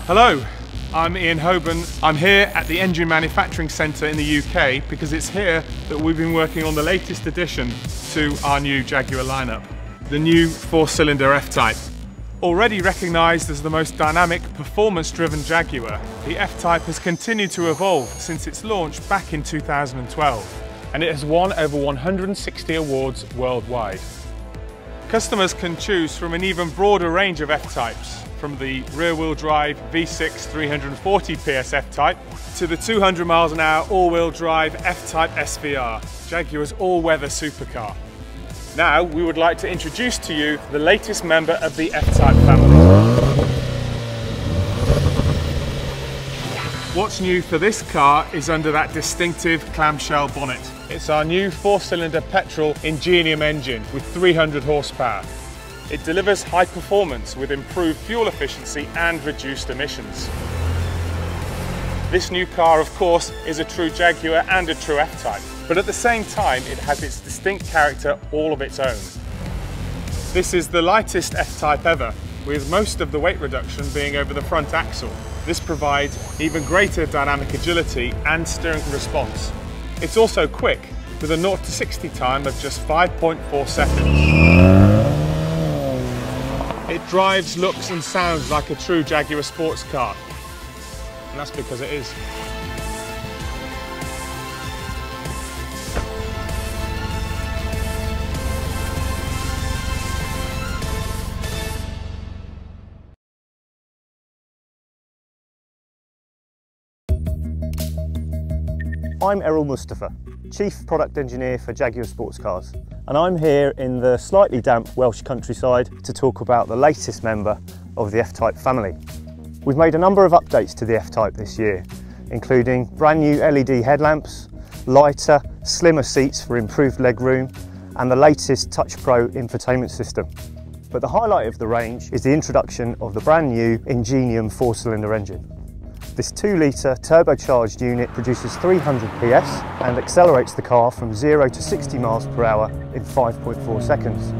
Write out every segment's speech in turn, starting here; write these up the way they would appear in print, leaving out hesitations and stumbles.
Hello, I'm Ian Hoban. I'm here at the Engine Manufacturing Centre in the UK because it's here that we've been working on the latest addition to our new Jaguar lineup, the new 4-cylinder F-Type. Already recognised as the most dynamic, performance-driven Jaguar, the F-Type has continued to evolve since its launch back in 2012, and it has won over 160 awards worldwide. Customers can choose from an even broader range of F-Types, from the rear-wheel drive V6 340 PS F-Type to the 200 miles an hour all-wheel drive F-Type SVR, Jaguar's all-weather supercar. Now we would like to introduce to you the latest member of the F-Type family. What's new for this car is under that distinctive clamshell bonnet. It's our new 4-cylinder petrol Ingenium engine with 300 horsepower. It delivers high performance with improved fuel efficiency and reduced emissions. This new car, of course, is a true Jaguar and a true F-Type, but at the same time it has its distinct character all of its own. This is the lightest F-Type ever, with most of the weight reduction being over the front axle. This provides even greater dynamic agility and steering response. It's also quick, with a 0 to 60 time of just 5.4 seconds. It drives, looks and sounds like a true Jaguar sports car, and that's because it is. I'm Errol Mustafa, Chief Product Engineer for Jaguar Sports Cars, and I'm here in the slightly damp Welsh countryside to talk about the latest member of the F-Type family. We've made a number of updates to the F-Type this year, including brand new LED headlamps, lighter, slimmer seats for improved legroom, and the latest Touch Pro infotainment system. But the highlight of the range is the introduction of the brand new Ingenium 4-cylinder engine. This 2-litre turbocharged unit produces 300 PS and accelerates the car from 0 to 60 miles per hour in 5.4 seconds.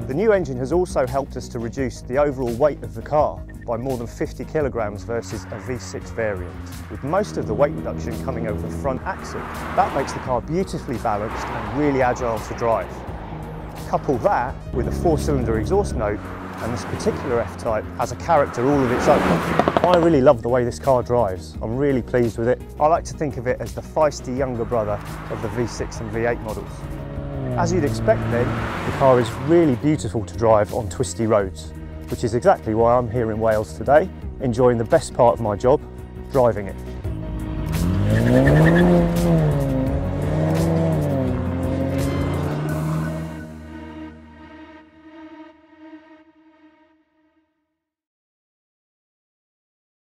The new engine has also helped us to reduce the overall weight of the car by more than 50 kilograms versus a V6 variant, with most of the weight reduction coming over the front axle. That makes the car beautifully balanced and really agile to drive. Couple that with a 4-cylinder exhaust note, and this particular F-Type has a character all of its own. I really love the way this car drives. I'm really pleased with it. I like to think of it as the feisty younger brother of the V6 and V8 models. As you'd expect then, the car is really beautiful to drive on twisty roads, which is exactly why I'm here in Wales today, enjoying the best part of my job, driving it.